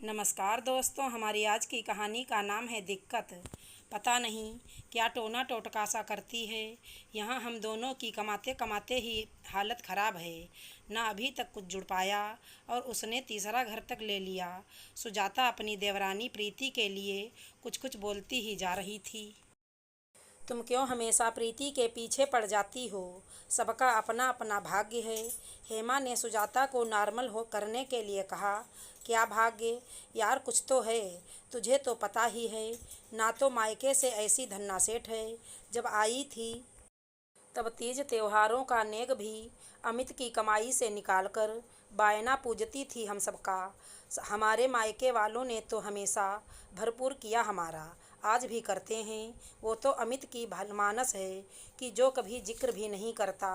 नमस्कार दोस्तों, हमारी आज की कहानी का नाम है दिक्कत। पता नहीं क्या टोना टोटका सा करती है। यहाँ हम दोनों की कमाते कमाते ही हालत ख़राब है। ना अभी तक कुछ जुड़ पाया और उसने तीसरा घर तक ले लिया। सुजाता अपनी देवरानी प्रीति के लिए कुछ कुछ बोलती ही जा रही थी। तुम क्यों हमेशा प्रीति के पीछे पड़ जाती हो? सबका अपना अपना भाग्य है। हेमा ने सुजाता को नॉर्मल हो करने के लिए कहा। क्या भाग्य? यार कुछ तो है। तुझे तो पता ही है ना, तो मायके से ऐसी धन्ना सेठ है। जब आई थी तब तीज त्योहारों का नेग भी अमित की कमाई से निकालकर बायना पूजती थी हम सबका। हमारे मायके वालों ने तो हमेशा भरपूर किया हमारा, आज भी करते हैं। वो तो अमित की भलमानस है कि जो कभी जिक्र भी नहीं करता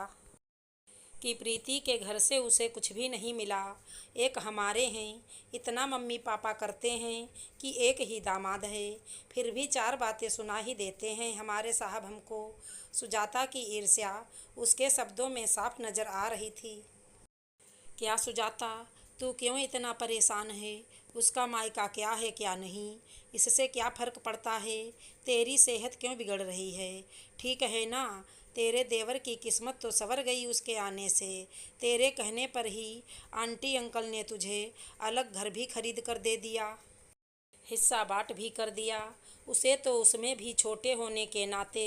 कि प्रीति के घर से उसे कुछ भी नहीं मिला। एक हमारे हैं, इतना मम्मी पापा करते हैं कि एक ही दामाद है, फिर भी चार बातें सुना ही देते हैं हमारे साहब हमको। सुजाता की ईर्ष्या उसके शब्दों में साफ नज़र आ रही थी। क्या सुजाता, तू क्यों इतना परेशान है? उसका मायका क्या है क्या नहीं, इससे क्या फ़र्क पड़ता है? तेरी सेहत क्यों बिगड़ रही है? ठीक है ना? तेरे देवर की किस्मत तो संवर गई उसके आने से। तेरे कहने पर ही आंटी अंकल ने तुझे अलग घर भी खरीद कर दे दिया, हिस्सा बाँट भी कर दिया। उसे तो उसमें भी छोटे होने के नाते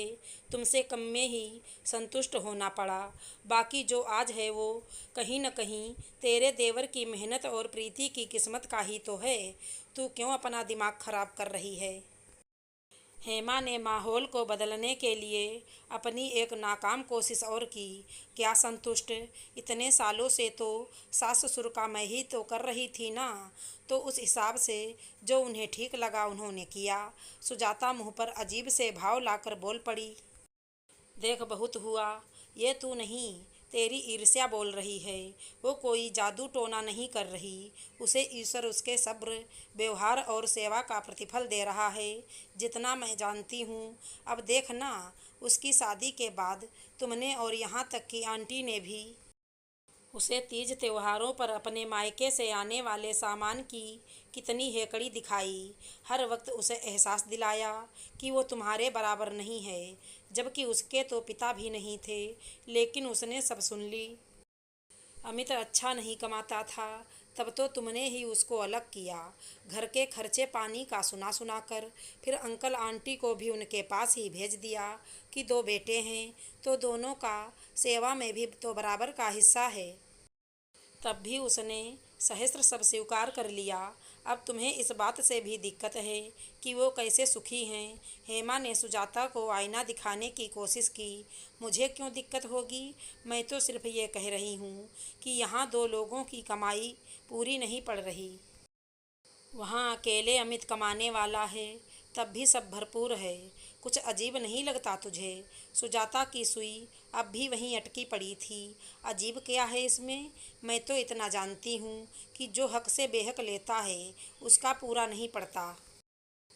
तुमसे कम में ही संतुष्ट होना पड़ा। बाकी जो आज है वो कहीं न कहीं तेरे देवर की मेहनत और प्रीति की किस्मत का ही तो है। तू क्यों अपना दिमाग खराब कर रही है? हेमा ने माहौल को बदलने के लिए अपनी एक नाकाम कोशिश और की। क्या संतुष्ट? इतने सालों से तो सास ससुर का मैं ही तो कर रही थी ना, तो उस हिसाब से जो उन्हें ठीक लगा उन्होंने किया। सुजाता मुँह पर अजीब से भाव लाकर बोल पड़ी। देख बहुत हुआ, ये तू नहीं, तेरी ईर्ष्या बोल रही है। वो कोई जादू टोना नहीं कर रही। उसे ईश्वर उसके सब्र, व्यवहार और सेवा का प्रतिफल दे रहा है, जितना मैं जानती हूँ। अब देख ना, उसकी शादी के बाद तुमने और यहाँ तक कि आंटी ने भी उसे तीज त्योहारों पर अपने मायके से आने वाले सामान की कितनी हेकड़ी दिखाई। हर वक्त उसे एहसास दिलाया कि वो तुम्हारे बराबर नहीं है, जबकि उसके तो पिता भी नहीं थे। लेकिन उसने सब सुन ली। अमित अच्छा नहीं कमाता था, तब तो तुमने ही उसको अलग किया, घर के खर्चे पानी का सुना सुना कर। फिर अंकल आंटी को भी उनके पास ही भेज दिया कि दो बेटे हैं तो दोनों का सेवा में भी तो बराबर का हिस्सा है। तब भी उसने सहस्त्र सब स्वीकार कर लिया। अब तुम्हें इस बात से भी दिक्कत है कि वो कैसे सुखी हैं? हेमा ने सुजाता को आईना दिखाने की कोशिश की। मुझे क्यों दिक्कत होगी? मैं तो सिर्फ ये कह रही हूँ कि यहाँ दो लोगों की कमाई पूरी नहीं पड़ रही। वहाँ अकेले अमित कमाने वाला है, तब भी सब भरपूर है। कुछ अजीब नहीं लगता तुझे? सुजाता की सुई अब भी वहीं अटकी पड़ी थी। अजीब क्या है इसमें? मैं तो इतना जानती हूँ कि जो हक से बेहक लेता है उसका पूरा नहीं पड़ता,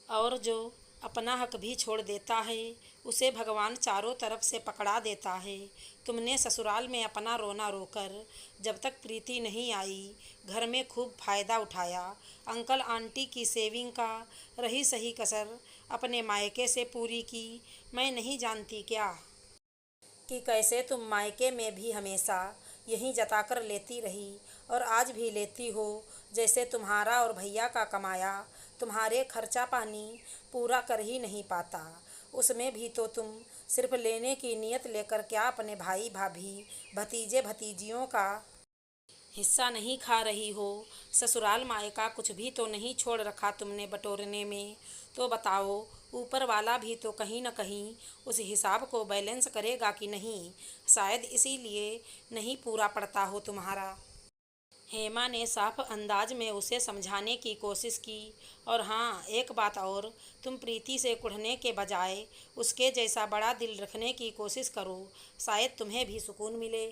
और जो अपना हक भी छोड़ देता है उसे भगवान चारों तरफ से पकड़ा देता है। तुमने ससुराल में अपना रोना रोकर जब तक प्रीति नहीं आई घर में खूब फायदा उठाया। अंकल आंटी की सेविंग का रही सही कसर अपने मायके से पूरी की। मैं नहीं जानती क्या कि कैसे तुम मायके में भी हमेशा यही जताकर लेती रही और आज भी लेती हो, जैसे तुम्हारा और भैया का कमाया तुम्हारे खर्चा पानी पूरा कर ही नहीं पाता। उसमें भी तो तुम सिर्फ लेने की नीयत लेकर क्या अपने भाई भाभी भतीजे भतीजियों का हिस्सा नहीं खा रही हो? ससुराल मायका कुछ भी तो नहीं छोड़ रखा तुमने बटोरने में। तो बताओ, ऊपर वाला भी तो कहीं न कहीं उस हिसाब को बैलेंस करेगा कि नहीं? शायद इसीलिए नहीं पूरा पड़ता हो तुम्हारा। हेमा ने साफ अंदाज में उसे समझाने की कोशिश की। और हाँ, एक बात और, तुम प्रीति से कुढ़ने के बजाय उसके जैसा बड़ा दिल रखने की कोशिश करो, शायद तुम्हें भी सुकून मिले।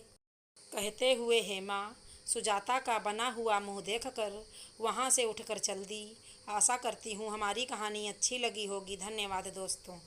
कहते हुए हेमा सुजाता का बना हुआ मुंह देखकर वहाँ से उठकर चल दी। आशा करती हूँ हमारी कहानी अच्छी लगी होगी। धन्यवाद दोस्तों।